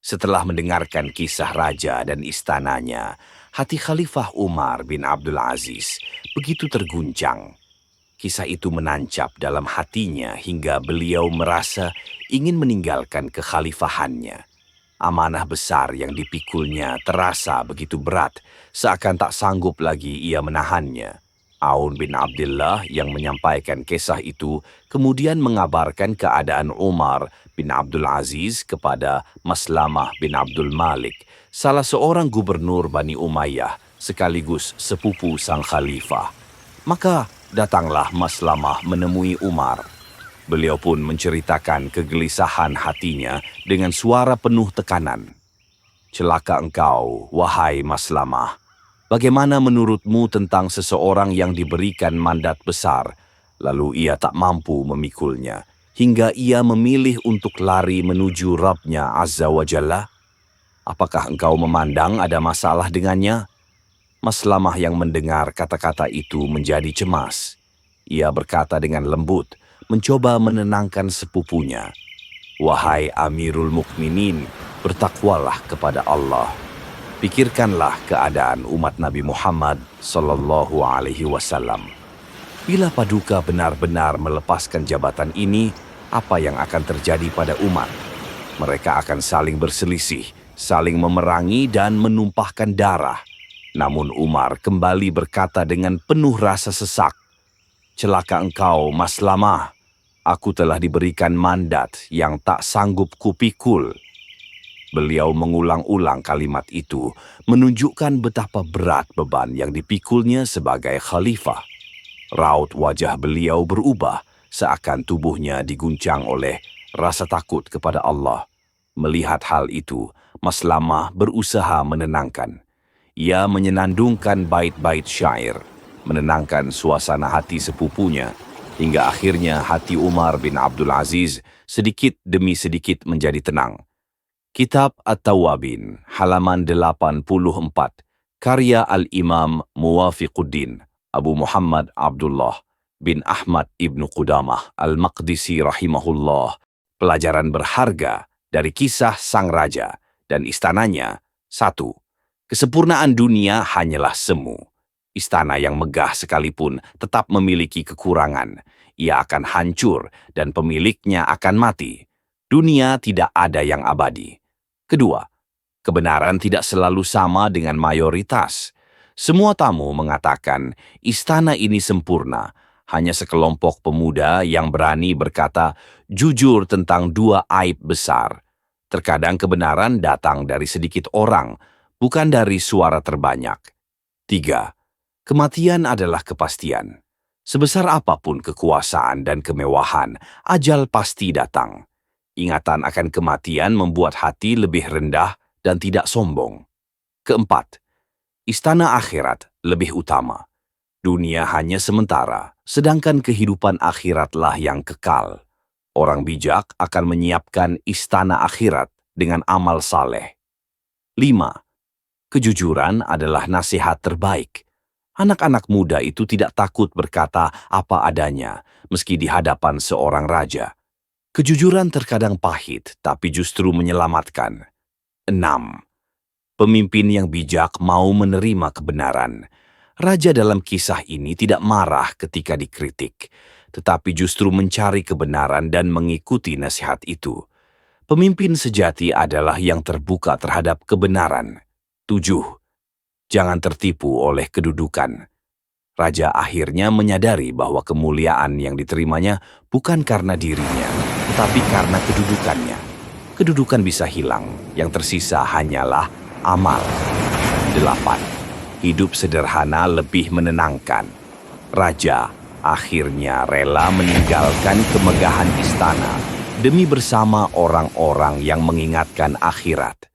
Setelah mendengarkan kisah raja dan istananya, hati Khalifah Umar bin Abdul Aziz begitu terguncang. Kisah itu menancap dalam hatinya hingga beliau merasa ingin meninggalkan kekhalifahannya. Amanah besar yang dipikulnya terasa begitu berat, seakan tak sanggup lagi ia menahannya. Aun bin Abdullah yang menyampaikan kisah itu kemudian mengabarkan keadaan Umar bin Abdul Aziz kepada Maslamah bin Abdul Malik, salah seorang gubernur Bani Umayyah sekaligus sepupu sang khalifah. Maka datanglah Maslamah menemui Umar. Beliau pun menceritakan kegelisahan hatinya dengan suara penuh tekanan. "Celaka engkau, wahai Maslamah. Bagaimana menurutmu tentang seseorang yang diberikan mandat besar, lalu ia tak mampu memikulnya, hingga ia memilih untuk lari menuju Rabb-Nya Azza wa Jalla? Apakah engkau memandang ada masalah dengannya?" Maslamah yang mendengar kata-kata itu menjadi cemas. Ia berkata dengan lembut, mencoba menenangkan sepupunya. "Wahai Amirul Mukminin, bertakwalah kepada Allah. Pikirkanlah keadaan umat Nabi Muhammad sallallahu alaihi wasallam. Bila Paduka benar-benar melepaskan jabatan ini, apa yang akan terjadi pada umat? Mereka akan saling berselisih, saling memerangi dan menumpahkan darah." Namun Umar kembali berkata dengan penuh rasa sesak, "Celaka engkau, Maslamah. Aku telah diberikan mandat yang tak sanggup kupikul." Beliau mengulang-ulang kalimat itu, menunjukkan betapa berat beban yang dipikulnya sebagai khalifah. Raut wajah beliau berubah, seakan tubuhnya diguncang oleh rasa takut kepada Allah. Melihat hal itu, Maslamah berusaha menenangkan. Ia menyenandungkan bait-bait syair, menenangkan suasana hati sepupunya, hingga akhirnya hati Umar bin Abdul Aziz sedikit demi sedikit menjadi tenang. Kitab At-Tawabin, halaman 84, karya Al-Imam Muwafiquddin Abu Muhammad Abdullah bin Ahmad ibnu Qudamah Al-Maqdisi rahimahullah. Pelajaran berharga dari kisah sang raja dan istananya. 1. Kesempurnaan dunia hanyalah semu. Istana yang megah sekalipun tetap memiliki kekurangan. Ia akan hancur dan pemiliknya akan mati. Dunia tidak ada yang abadi. 2. Kebenaran tidak selalu sama dengan mayoritas. Semua tamu mengatakan istana ini sempurna. Hanya sekelompok pemuda yang berani berkata jujur tentang dua aib besar. Terkadang kebenaran datang dari sedikit orang, bukan dari suara terbanyak. 3. Kematian adalah kepastian. Sebesar apapun kekuasaan dan kemewahan, ajal pasti datang. Ingatan akan kematian membuat hati lebih rendah dan tidak sombong. 4. Istana akhirat lebih utama. Dunia hanya sementara, sedangkan kehidupan akhiratlah yang kekal. Orang bijak akan menyiapkan istana akhirat dengan amal saleh. 5. Kejujuran adalah nasihat terbaik. Anak-anak muda itu tidak takut berkata apa adanya, meski di hadapan seorang raja. Kejujuran terkadang pahit, tapi justru menyelamatkan. 6. Pemimpin yang bijak mau menerima kebenaran. Raja dalam kisah ini tidak marah ketika dikritik, tetapi justru mencari kebenaran dan mengikuti nasihat itu. Pemimpin sejati adalah yang terbuka terhadap kebenaran. 7. Jangan tertipu oleh kedudukan. Raja akhirnya menyadari bahwa kemuliaan yang diterimanya bukan karena dirinya, tetapi karena kedudukannya. Kedudukan bisa hilang, yang tersisa hanyalah amal. 8. Hidup sederhana lebih menenangkan. Raja akhirnya rela meninggalkan kemegahan istana demi bersama orang-orang yang mengingatkan akhirat.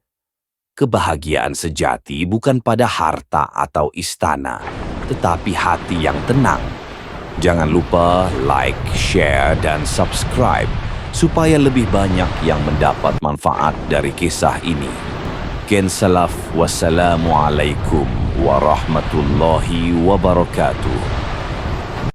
Kebahagiaan sejati bukan pada harta atau istana, tetapi hati yang tenang. Jangan lupa like, share, dan subscribe supaya lebih banyak yang mendapat manfaat dari kisah ini. Ken Salaf, wassalamualaikum warahmatullahi wabarakatuh.